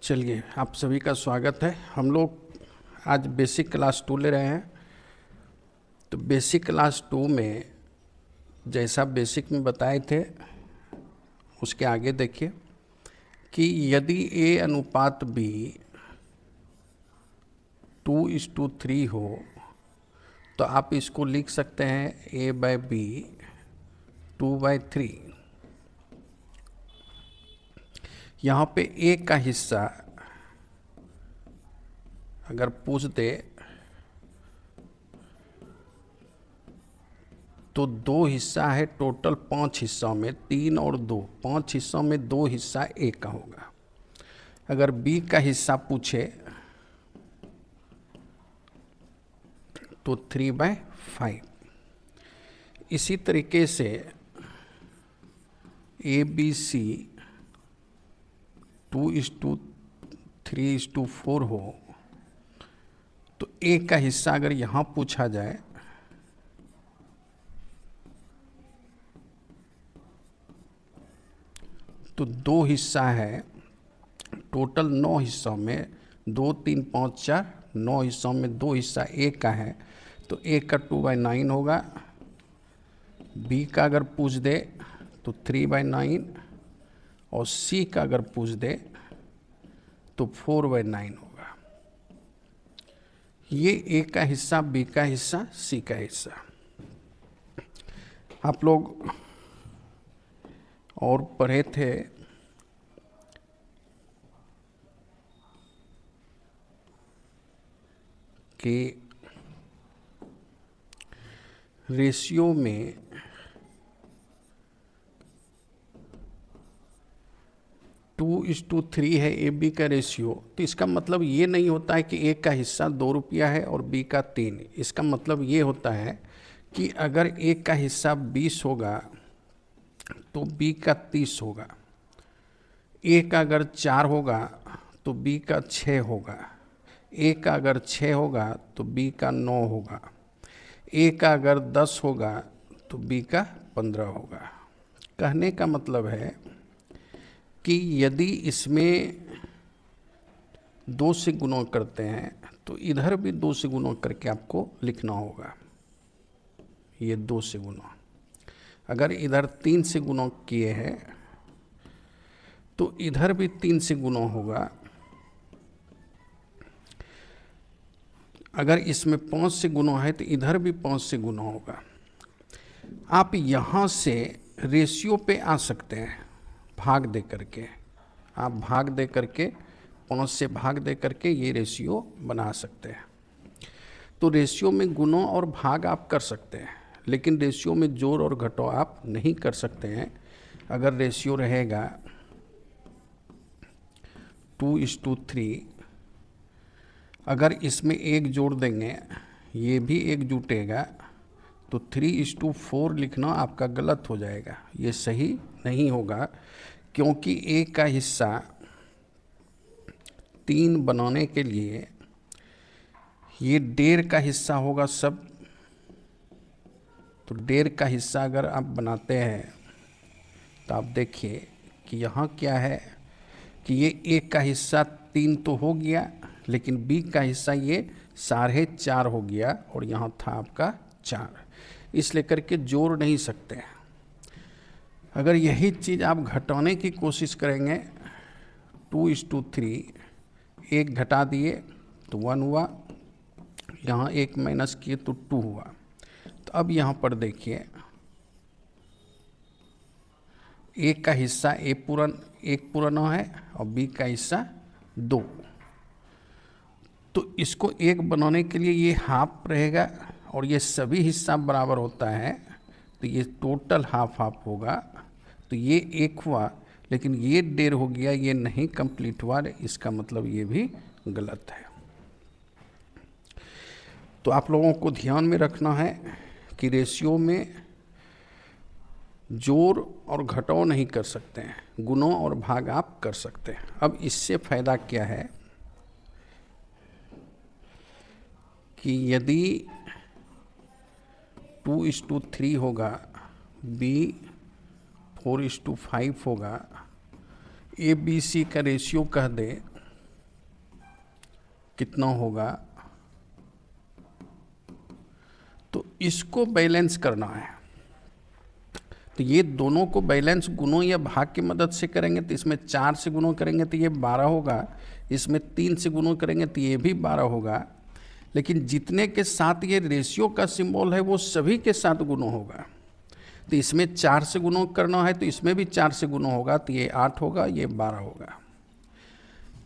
चलिए, आप सभी का स्वागत है। हम लोग आज बेसिक क्लास 2 ले रहे हैं। तो बेसिक क्लास 2 में जैसा बेसिक में बताए थे उसके आगे देखिए कि यदि A अनुपात B 2:3 हो तो आप इसको लिख सकते हैं A/B 2/3। यहाँ पे A का हिस्सा अगर पूछ दे तो 2 हिस्सा है, टोटल 5 हिस्सों में 3 और 2, 5 हिस्सों में 2 हिस्सा A का होगा। अगर B का हिस्सा पूछे तो 3/5। इसी तरीके से ABC 2:3:4 हो तो A का हिस्सा अगर यहाँ पूछा जाए तो 2 हिस्सा है, टोटल 9 हिस्सों में 2, 3, 5, 4, 9 हिस्सों में 2 हिस्सा A का है तो A का 2/9 होगा। B का अगर पूछ दे तो 3/9 और C का अगर पूछ दे तो 4/9 होगा। ये A का हिस्सा, B का हिस्सा, C का हिस्सा। आप लोग और पढ़े थे कि रेशियो में टू इस टू 3 है AB का रेशियो, तो इसका मतलब ये नहीं होता है कि A का हिस्सा 2 रुपया है और B का 3। इसका मतलब ये होता है कि अगर A का हिस्सा 20 होगा तो B का 30 होगा, A का अगर 4 होगा तो B का 6 होगा, A का अगर 6 होगा तो B का 9 होगा, A का अगर 10 होगा तो B का 15 होगा। कहने का मतलब है कि यदि इसमें 2 से गुणा करते हैं तो इधर भी 2 से गुणा करके आपको लिखना होगा। ये 2 से गुणा, अगर इधर 3 से गुणा किए हैं तो इधर भी 3 से गुणा होगा। अगर इसमें 5 से गुणा है तो इधर भी 5 से गुणा होगा। आप यहाँ से रेशियो पे आ सकते हैं, भाग दे करके। आप भाग दे करके 5 से भाग दे करके ये रेशियो बना सकते हैं। तो रेशियो में गुणा और भाग आप कर सकते हैं, लेकिन रेशियो में जोड़ और घटाव आप नहीं कर सकते हैं। अगर रेशियो रहेगा 2:3, अगर इसमें 1 जोड़ देंगे, ये भी 1 जुटेगा, तो 3:4 लिखना आपका गलत हो जाएगा। ये सही नहीं होगा, क्योंकि A का हिस्सा 3 बनाने के लिए ये 1.5 का हिस्सा होगा सब। तो 1.5 का हिस्सा अगर आप बनाते हैं तो आप देखिए कि यहाँ क्या है कि ये A का हिस्सा 3 तो हो गया, लेकिन B का हिस्सा ये 4.5 हो गया और यहाँ था आपका 4, इसलिए करके जोड़ नहीं सकते। अगर यही चीज़ आप घटाने की कोशिश करेंगे 2:3, 1 घटा दिए तो 1 हुआ, यहाँ 1 माइनस किए तो 2 हुआ। तो अब यहाँ पर देखिए A का हिस्सा 1 पूरा है और B का हिस्सा 2। तो इसको 1 बनाने के लिए ये हाफ रहेगा और ये सभी हिस्सा बराबर होता है, तो ये टोटल हाफ होगा। तो ये 1 हुआ, लेकिन ये 1.5 हो गया, ये नहीं कंप्लीट हुआ, इसका मतलब ये भी गलत है। तो आप लोगों को ध्यान में रखना है कि रेशियो में जोड़ और घटाव नहीं कर सकते हैं, गुणा और भाग आप कर सकते हैं। अब इससे फायदा क्या है कि यदि 2:3 होगा, B 4:5 होगा, ABC का रेशियो कह दे कितना होगा, तो इसको बैलेंस करना है। तो ये दोनों को बैलेंस गुणों या भाग की मदद से करेंगे, तो इसमें 4 से गुणों करेंगे तो ये 12 होगा, इसमें 3 से गुणों करेंगे तो ये भी 12 होगा। लेकिन जितने के साथ ये रेशियो का सिंबल है वो सभी के साथ गुणों होगा। तो इसमें 4 से गुणों करना है तो इसमें भी 4 से गुणों होगा, तो ये 8 होगा, ये 12 होगा।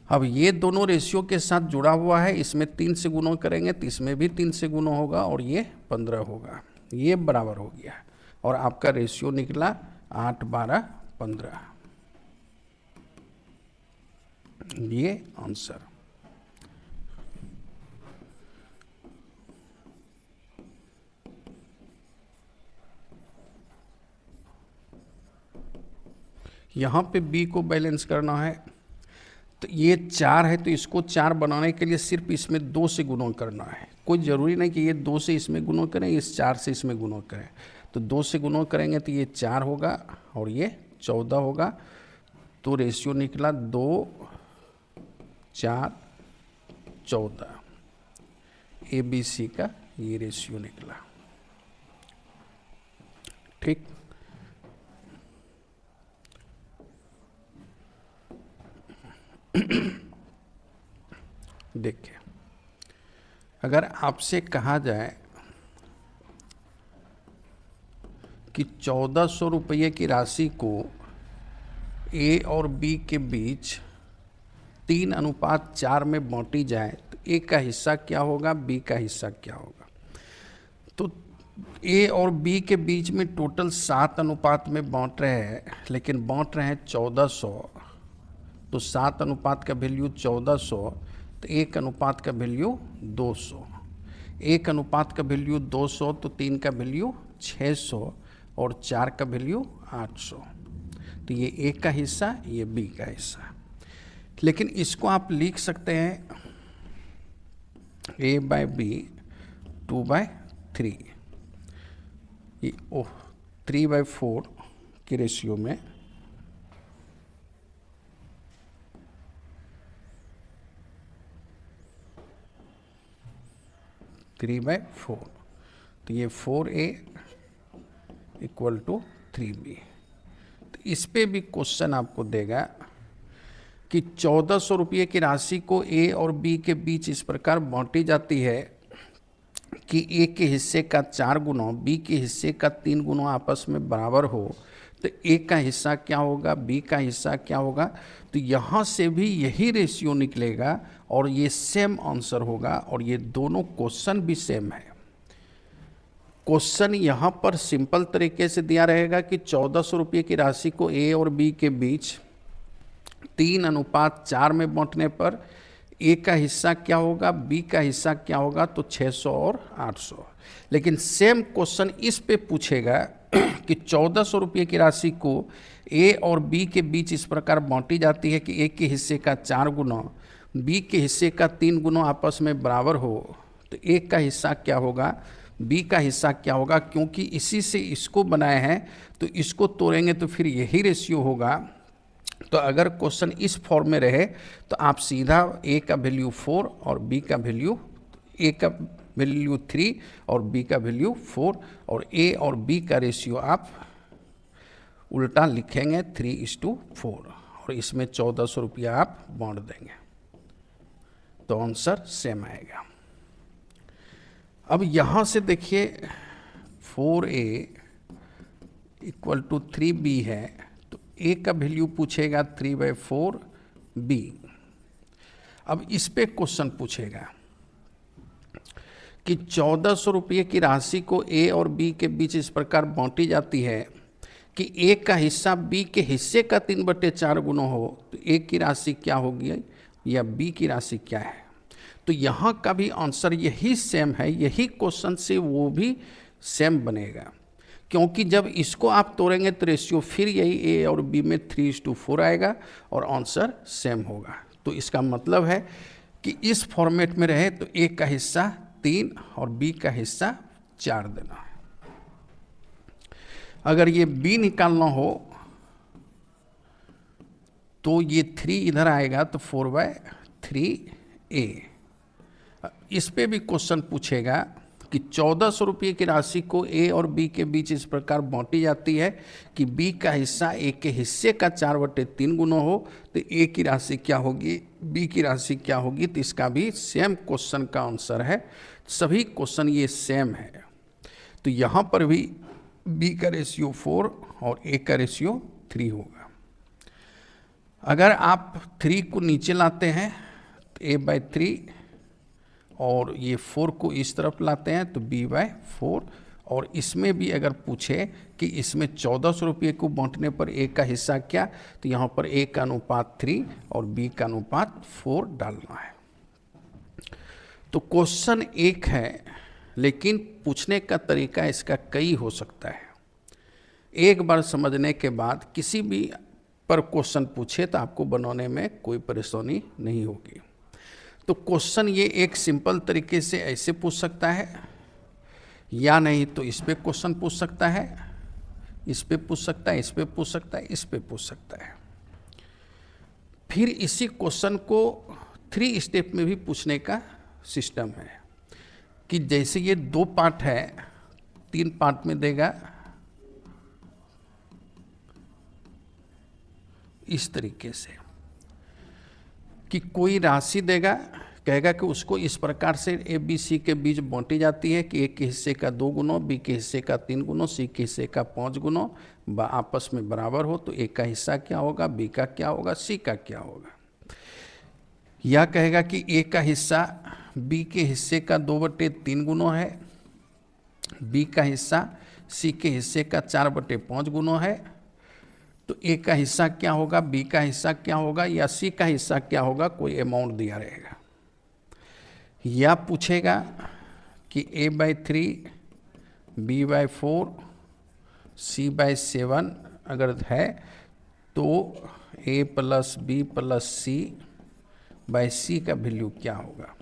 अब ये दोनों रेशियो के साथ जुड़ा हुआ है, इसमें 3 से गुणों करेंगे तो इसमें भी 3 से गुणों होगा और ये 15 होगा। ये बराबर हो गया और आपका रेशियो निकला 8, 12, 15। ये आंसर। यहाँ पे बी को बैलेंस करना है, तो ये 4 है तो इसको 4 बनाने के लिए सिर्फ इसमें 2 से गुणों करना है। कोई ज़रूरी नहीं कि ये 2 से इसमें गुणों करें, इस 4 से इसमें गुणों करें। तो 2 से गुणों करेंगे तो ये 4 होगा और ये 14 होगा। तो रेशियो निकला 2, 4, 14। ABC का ये रेशियो निकला। ठीक। देखिए, अगर आपसे कहा जाए कि 1400 रुपये की राशि को ए और बी के बीच 3:4 में बांटी जाए तो ए का हिस्सा क्या होगा, बी का हिस्सा क्या होगा। तो ए और बी के बीच में टोटल 7 अनुपात में बांट रहे हैं, लेकिन बांट रहे हैं 1400। तो 7 अनुपात का वैल्यू 1400, तो 1 अनुपात का वैल्यू 200। 1 अनुपात का वैल्यू 200, तो 3 का वैल्यू 600 और 4 का वैल्यू 800। तो ये ए का हिस्सा, ये बी का हिस्सा। लेकिन इसको आप लिख सकते हैं A/B 2/3, ये 3/4 के रेशियो में 3/4। तो ये 4A = 3B। तो इस पे भी क्वेश्चन आपको देगा कि 1400 रुपये की राशि को ए और बी के बीच इस प्रकार बांटी जाती है कि ए के हिस्से का 4 गुना, बी के हिस्से का 3 गुना आपस में बराबर हो। तो ए का हिस्सा क्या होगा, बी का हिस्सा क्या होगा। तो यहाँ से भी यही रेशियो निकलेगा और ये सेम आंसर होगा और ये दोनों क्वेश्चन भी सेम है। क्वेश्चन यहाँ पर सिंपल तरीके से दिया रहेगा कि 1400 रुपये की राशि को ए और बी के बीच 3:4 में बांटने पर ए का हिस्सा क्या होगा, बी का हिस्सा क्या होगा। तो 600 और 800। लेकिन सेम क्वेश्चन इस पे पूछेगा कि 1400 रुपये की राशि को ए और बी के बीच इस प्रकार बांटी जाती है कि ए के हिस्से का 4 गुना, बी के हिस्से का 3 गुना आपस में बराबर हो। तो ए का हिस्सा क्या होगा, बी का हिस्सा क्या होगा। क्योंकि इसी से इसको बनाए हैं तो इसको तोड़ेंगे तो फिर यही रेशियो होगा। तो अगर क्वेश्चन इस फॉर्म में रहे तो आप सीधा ए का वैल्यू 4 और बी का वैल्यू, ए का वैल्यू 3 और बी का वैल्यू 4 और ए और बी का रेशियो आप उल्टा लिखेंगे 3:4 और इसमें 1400 रुपया आप बांट देंगे तो आंसर सेम आएगा। अब यहाँ से देखिए 4A = 3B है, तो A का वैल्यू पूछेगा 3/4B। अब इस पे क्वेश्चन पूछेगा कि 1400 रुपये की राशि को A और B के बीच इस प्रकार बांटी जाती है कि A का हिस्सा B के हिस्से का 3/4 गुना हो। तो A की राशि क्या होगी या B की राशि क्या है। तो यहाँ का भी आंसर यही सेम है, यही क्वेश्चन से वो भी सेम बनेगा। क्योंकि जब इसको आप तोड़ेंगे तो रेशियो फिर यही ए और बी में 3:4 आएगा और आंसर सेम होगा। तो इसका मतलब है कि इस फॉर्मेट में रहे तो ए का हिस्सा 3 और बी का हिस्सा 4 देना है। अगर ये बी निकालना हो तो ये 3 इधर आएगा तो 4/3A इस पे भी क्वेश्चन पूछेगा कि 1400 रुपये की राशि को ए और बी के बीच इस प्रकार बांटी जाती है कि बी का हिस्सा ए के हिस्से का 4/3 गुना हो, तो ए की राशि क्या होगी, बी की राशि क्या होगी। तो इसका भी सेम क्वेश्चन का आंसर है, सभी क्वेश्चन ये सेम है। तो यहाँ पर भी बी का रेशियो 4 और ए का रेशियो 3 होगा। अगर आप 3 को नीचे लाते हैं तो a/3 और ये 4 को इस तरफ लाते हैं तो b/4, और इसमें भी अगर पूछे कि इसमें 1400 रुपये को बांटने पर ए का हिस्सा क्या, तो यहाँ पर ए का अनुपात 3 और बी का अनुपात 4 डालना है। तो क्वेश्चन एक है, लेकिन पूछने का तरीका इसका कई हो सकता है। एक बार समझने के बाद किसी भी पर क्वेश्चन पूछे तो आपको बनाने में कोई परेशानी नहीं होगी। तो क्वेश्चन ये एक सिंपल तरीके से ऐसे पूछ सकता है, या नहीं तो इस पे क्वेश्चन पूछ सकता है, इस पे पूछ सकता है, इस पे पूछ सकता है, इस पे पूछ सकता है। फिर इसी क्वेश्चन को 3 स्टेप में भी पूछने का सिस्टम है कि जैसे ये 2 पार्ट है, 3 पार्ट में देगा इस तरीके से कि कोई राशि देगा, कहेगा कि उसको इस प्रकार से ए बी सी के बीच बांटी जाती है कि ए के हिस्से का 2 गुना, बी के हिस्से का 3 गुना, सी के हिस्से का 5 गुना आपस में बराबर हो, तो ए का हिस्सा क्या होगा, बी का क्या होगा, सी का क्या होगा। या कहेगा कि ए का हिस्सा बी के हिस्से का 2/3 गुना है, बी का हिस्सा सी के हिस्से का 4/5 गुना है, तो ए का हिस्सा क्या होगा, बी का हिस्सा क्या होगा, या सी का हिस्सा क्या होगा, कोई अमाउंट दिया रहेगा। या पूछेगा कि a/3, b/4, c/7 अगर है तो a + b + c/c का वैल्यू क्या होगा।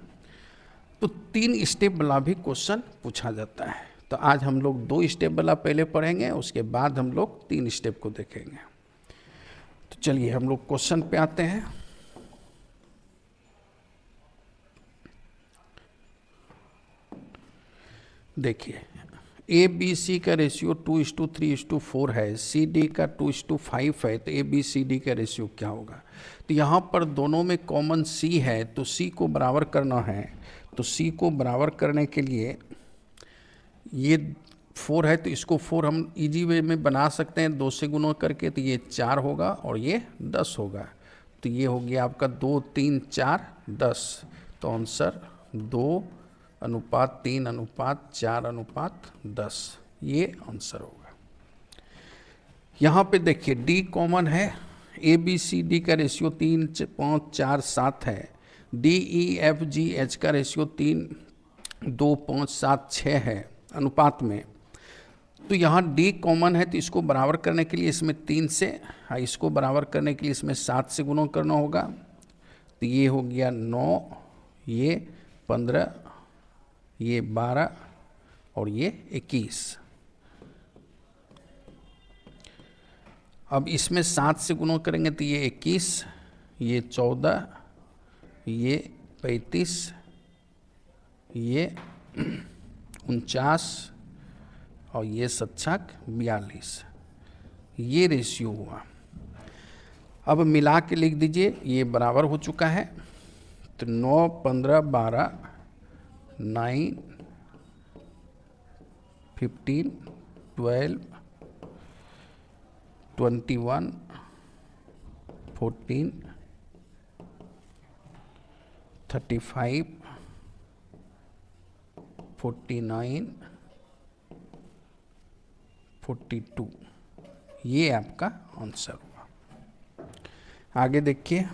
तो 3 स्टेप वाला भी क्वेश्चन पूछा जाता है। तो आज हम लोग 2 स्टेप वाला पहले पढ़ेंगे, उसके बाद हम लोग 3 स्टेप को देखेंगे। तो चलिए हम लोग क्वेश्चन पे आते हैं। देखिए ए बी सी का रेशियो 2:3:4 है, सी डी का 2:5 है, तो ए बी सी डी का रेशियो क्या होगा। तो यहाँ पर दोनों में कॉमन सी है, तो सी को बराबर करना है। तो सी को बराबर करने के लिए ये 4 है, तो इसको 4 हम इजी वे में बना सकते हैं 2 से गुना करके, तो ये 4 होगा और ये 10 होगा। तो ये हो गया आपका 2, 3, 4, 10। तो आंसर 2:3:4:10, ये आंसर होगा। यहाँ पे देखिए डी कॉमन है, ए बी सी डी का रेशियो 3, 5, 4, 7 है, D E F G H का रेशियो 3, 2, 5, 7, 6 है अनुपात में। तो यहाँ डी कॉमन है, तो इसको बराबर करने के लिए इसमें 3 से, इसको बराबर करने के लिए इसमें 7 से गुना करना होगा। तो ये हो गया 9, ये 15, ये 12 और ये 21। अब इसमें 7 से गुना करेंगे तो ये 21, ये 14, ये 35, ये 49 और ये 42। ये रेशियो हुआ। अब मिला के लिख दीजिए, ये बराबर हो चुका है। तो 9, 15, 12, 9, 15, 12, 21, 14, 35, 49, 42। ये आपका आंसर हुआ। आगे देखिए,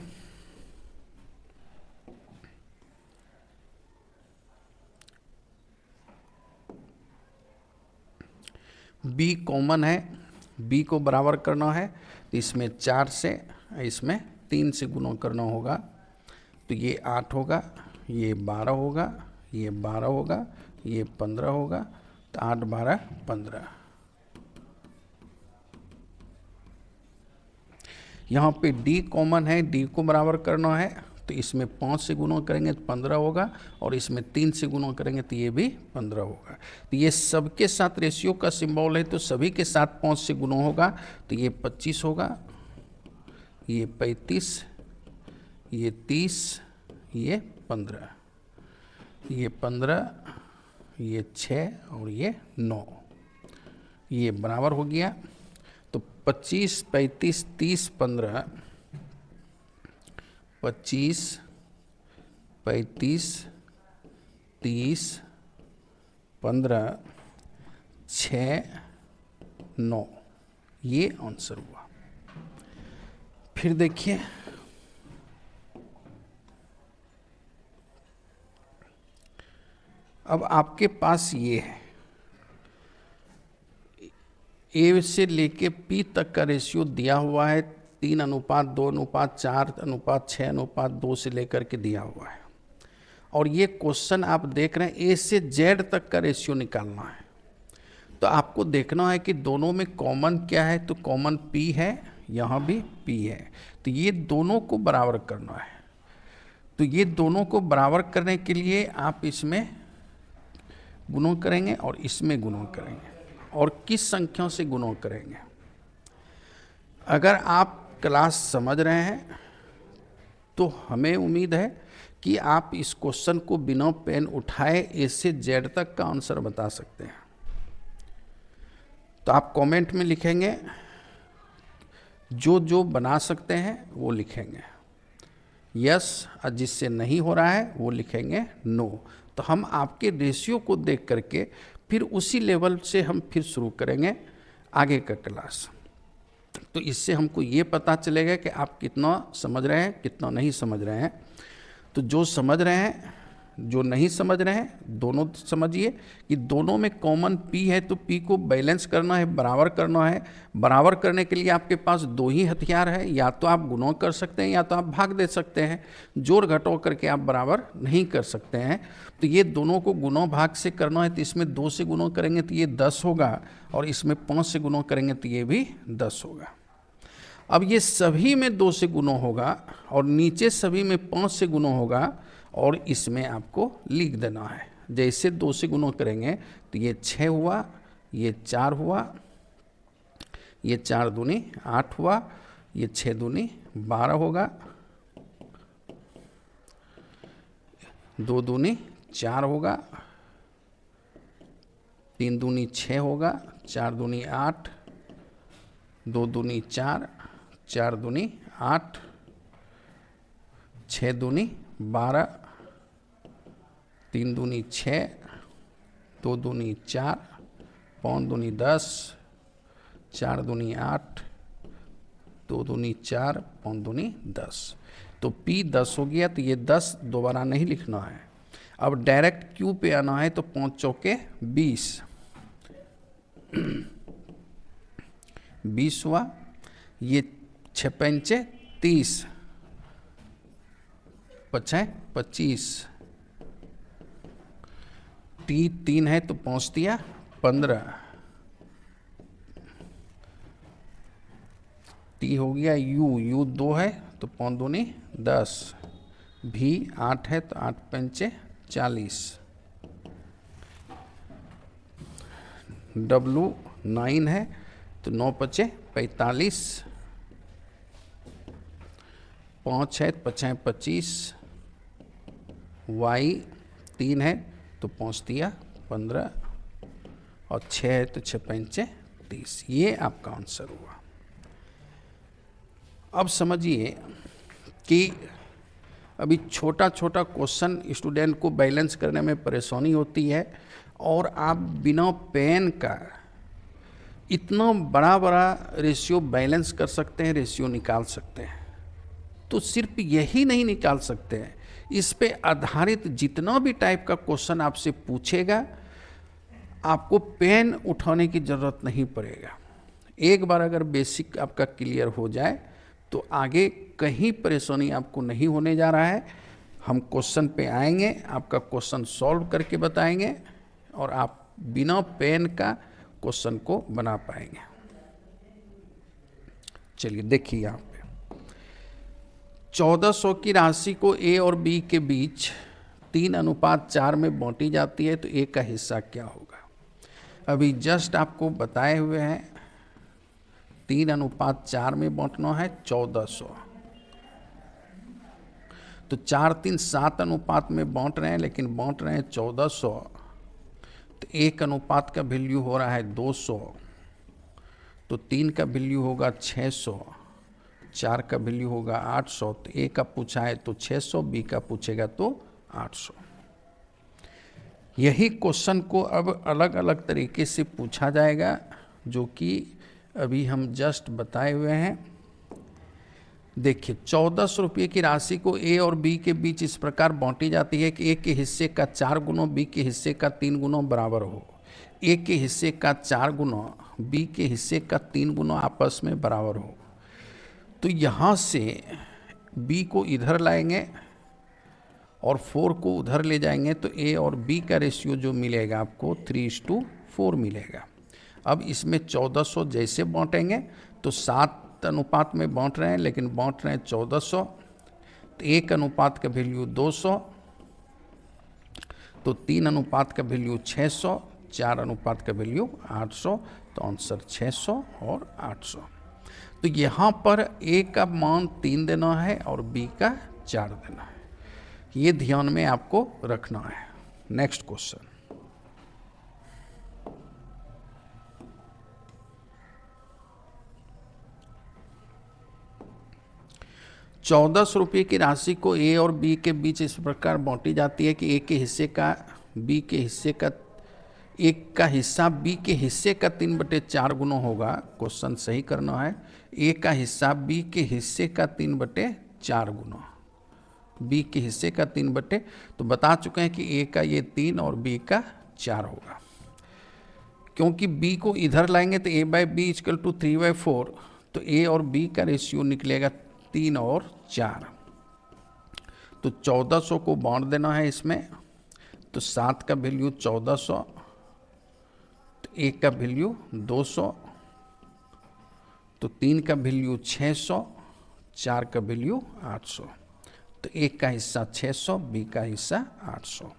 बी कॉमन है, बी को बराबर करना है, तो इसमें 4 से, इसमें 3 से गुना करना होगा। तो ये 8 होगा, ये 12 होगा, ये 12 होगा, ये 15 होगा। तो 8, 12, 15। यहाँ पे डी कॉमन है, डी को बराबर करना है, तो तो इसमें 5 से गुणा करेंगे तो 15 होगा, और इसमें 3 से गुणा करेंगे तो ये भी 15 होगा। तो ये सबके साथ रेशियो का सिंबल है, तो सभी के साथ 5 से गुणा होगा, तो ये 25 होगा, ये 35, ये 30, ये 15, ये 15, ये 6 और ये 9, ये बराबर हो गया। तो 25, 35, 30, 15, 25, 35, 30, 15, 6, 9, ये आंसर हुआ। फिर देखिए अब आपके पास ये है, ए से लेके पी तक का रेशियो दिया हुआ है, 3:2:4:6:2 से लेकर के दिया हुआ है। और ये क्वेश्चन आप देख रहे हैं ए से जेड तक का रेशियो निकालना है, तो आपको देखना है कि दोनों में कॉमन क्या है। तो कॉमन पी है, यहाँ भी पी है, तो ये दोनों को बराबर करना है। तो ये दोनों को बराबर करने के लिए आप इसमें गुणा करेंगे और इसमें गुणा करेंगे, और किस संख्या से गुणा करेंगे। अगर आप क्लास समझ रहे हैं तो हमें उम्मीद है कि आप इस क्वेश्चन को बिना पेन उठाए ए से जेड तक का आंसर बता सकते हैं। तो आप कमेंट में लिखेंगे, जो जो बना सकते हैं वो लिखेंगे यस, और जिससे नहीं हो रहा है वो लिखेंगे नो। तो हम आपके रेशियो को देख करके फिर उसी लेवल से हम फिर शुरू करेंगे आगे का क्लास। तो इससे हमको ये पता चलेगा कि आप कितना समझ रहे हैं, कितना नहीं समझ रहे हैं। तो जो समझ रहे हैं, जो नहीं समझ रहे हैं, दोनों समझिए कि दोनों में कॉमन पी है, तो पी को बैलेंस करना है, बराबर करना है। बराबर करने के लिए आपके पास दो ही हथियार है, या तो आप गुणा कर सकते हैं या तो आप भाग दे सकते हैं। जोड़ घटाव करके आप बराबर नहीं कर सकते हैं। तो ये दोनों को गुणा भाग से करना है, तो इसमें 2 से गुणा करेंगे तो ये 10 होगा, और इसमें 5 से गुणा करेंगे तो ये भी 10 होगा। अब ये सभी में 2 से गुणा होगा, और नीचे सभी में 5 से गुणा होगा, और इसमें आपको लिख देना है। जैसे 2 से गुणा करेंगे तो ये 6 हुआ, ये 4 हुआ, ये 4 दूनी 8 हुआ, ये 6 दूनी 12 होगा, 2 दूनी 4 होगा, 3 दूनी 6 होगा, 4 दूनी 8, 2 दूनी 4, 4 दूनी 8, 6 दूनी 12, 3 दूनी 6, 2 दूनी 4, 5 दूनी 10, 4 दूनी 8, 2 दूनी 4, 5 दूनी 10। तो P 10 हो गया, तो ये 10 दोबारा नहीं लिखना है। अब डायरेक्ट Q पे आना है, तो 5 चौके 20, 20 हुआ, ये 6 पंचे 30, 5 25, टी 3 है तो 5 दिया 15, टी हो गया यू 2 है तो 5 दूनी 10, भी 8 है तो 8 पंचे 40, डब्लू 9 है तो 9 पचे 45, 5 है तो 5 25, वाई 3 है तो 5 दिया 15, और 6 है तो 6 पंचे 30। ये आपका आंसर हुआ। अब समझिए कि अभी छोटा छोटा क्वेश्चन स्टूडेंट को बैलेंस करने में परेशानी होती है, और आप बिना पेन का इतना बड़ा बड़ा रेशियो बैलेंस कर सकते हैं, रेशियो निकाल सकते हैं। तो सिर्फ यही नहीं निकाल सकते हैं, इस पे आधारित जितना भी टाइप का क्वेश्चन आपसे पूछेगा, आपको पेन उठाने की ज़रूरत नहीं पड़ेगा। एक बार अगर बेसिक आपका क्लियर हो जाए तो आगे कहीं परेशानी आपको नहीं होने जा रहा है। हम क्वेश्चन पे आएंगे, आपका क्वेश्चन सॉल्व करके बताएंगे, और आप बिना पेन का क्वेश्चन को बना पाएंगे। चलिए देखिए यहाँ पे 1400 की राशि को ए और बी के बीच 3:4 में बांटी जाती है, तो ए का हिस्सा क्या होगा? अभी जस्ट आपको बताए हुए हैं 3:4 में बांटना है 1400, तो 4 3 7 अनुपात में बांट रहे हैं, लेकिन बांट रहे हैं 1400, तो एक अनुपात का वैल्यू हो रहा है 200, तो 3 का वैल्यू होगा 600, 4 का वैल्यू होगा 800, तो ए का पूछा है तो 600, बी का पूछेगा तो 800। यही क्वेश्चन को अब अलग अलग तरीके से पूछा जाएगा, जो कि अभी हम जस्ट बताए हुए हैं। देखिए, 1400 रुपये की राशि को ए और बी के बीच इस प्रकार बांटी जाती है कि ए के हिस्से का 4 गुना बी के हिस्से का 3 गुना बराबर हो। ए के हिस्से का 4 गुना बी के हिस्से का 3 गुना आपस में बराबर हो। तो यहाँ से बी को इधर लाएंगे और 4 को उधर ले जाएंगे, तो ए और बी का रेशियो जो मिलेगा आपको 3:4 मिलेगा। अब इसमें 1400 जैसे बांटेंगे तो 7 अनुपात में बांट रहे हैं, लेकिन बांट रहे हैं 1400, तो 1 अनुपात का वैल्यू 200, तो 3 अनुपात का वैल्यू 600, 4 अनुपात का वैल्यू 800, तो आंसर 600 और 800। तो यहाँ पर ए का मान 3 देना है और बी का 4 देना है, ये ध्यान में आपको रखना है। नेक्स्ट क्वेश्चन, ₹1400 की राशि को ए और बी के बीच इस प्रकार बांटी जाती है कि ए के हिस्से का बी के हिस्से का एक का हिस्सा बी के हिस्से का 3/4 गुना होगा। क्वेश्चन सही करना है। ए का हिस्सा बी के हिस्से का 3/4 गुना, बी के हिस्से का 3 तो बता चुके हैं कि ए का ये 3 और बी का 4 होगा। क्योंकि बी को इधर लाएंगे तो a/b = 3/4, तो ए और बी का रेशियो निकलेगा 3 और 4। तो 1400 को बांट देना है इसमें, तो 7 का वैल्यू 1400, तो 1 का वैल्यू 200, तो 3 का वैल्यू 600, 4 का वैल्यू 800, तो 1 का हिस्सा 600, बी का हिस्सा 800।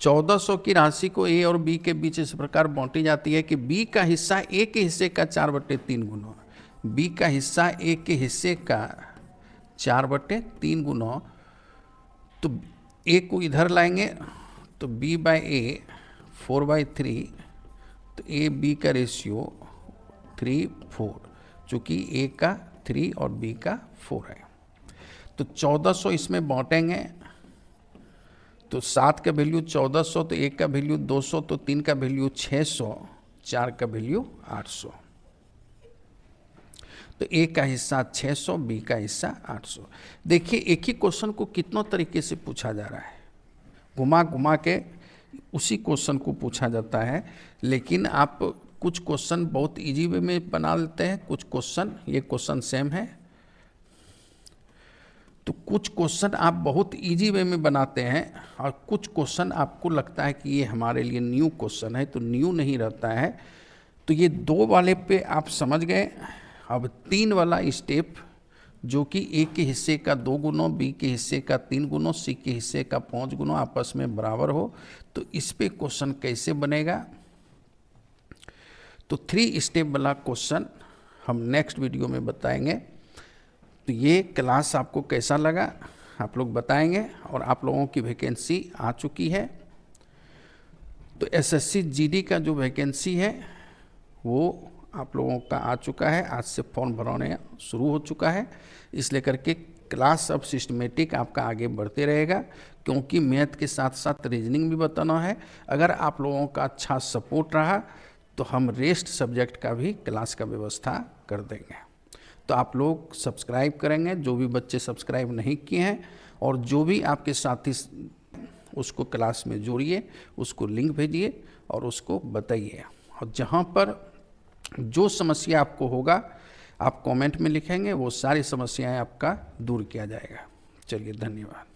₹1400 की राशि को ए और बी के बीच इस प्रकार बांटी जाती है कि बी का हिस्सा ए के हिस्से का 4/3 गुना, बी का हिस्सा ए के हिस्से का 4/3 गुना, तो ए को इधर लाएंगे तो b/a 4/3, तो ए बी का रेशियो 3:4, चूँकि ए का 3 और बी का 4 है। तो 1400 इसमें बांटेंगे, तो 7 का वैल्यू 1400, तो 1 का वैल्यू 200, तो 3 का वैल्यू 600, 4 का वैल्यू 800, तो ए का हिस्सा 600, बी का हिस्सा 800। देखिए, एक ही क्वेश्चन को कितनों तरीके से पूछा जा रहा है, घुमा घुमा के उसी क्वेश्चन को पूछा जाता है। लेकिन आप कुछ क्वेश्चन बहुत इजी वे में बना लेते हैं, कुछ क्वेश्चन, ये क्वेश्चन सेम है, तो कुछ क्वेश्चन आप बहुत इजी वे में बनाते हैं और कुछ क्वेश्चन आपको लगता है कि ये हमारे लिए न्यू क्वेश्चन है, तो न्यू नहीं रहता है। तो ये 2 वाले पे आप समझ गए। अब 3 वाला स्टेप, जो कि ए के हिस्से का 2 गुना, बी के हिस्से का 3 गुना, सी के हिस्से का 5 गुना आपस में बराबर हो, तो इस पे क्वेश्चन कैसे बनेगा। तो 3 स्टेप वाला क्वेश्चन हम नेक्स्ट वीडियो में बताएंगे। तो ये क्लास आपको कैसा लगा आप लोग बताएंगे। और आप लोगों की वैकेंसी आ चुकी है, तो एसएससी जीडी का जो वैकेंसी है वो आप लोगों का आ चुका है। आज से फॉर्म भरने शुरू हो चुका है, इसलिए करके क्लास अब सिस्टमेटिक आपका आगे बढ़ते रहेगा, क्योंकि मैथ के साथ साथ रीजनिंग भी बताना है। अगर आप लोगों का अच्छा सपोर्ट रहा तो हम रेस्ट सब्जेक्ट का भी क्लास का व्यवस्था कर देंगे। तो आप लोग सब्सक्राइब करेंगे, जो भी बच्चे सब्सक्राइब नहीं किए हैं, और जो भी आपके साथी उसको क्लास में जोड़िए, उसको लिंक भेजिए और उसको बताइए। और जहाँ पर जो समस्या आपको होगा आप कमेंट में लिखेंगे, वो सारी समस्याएं आपका दूर किया जाएगा। चलिए, धन्यवाद।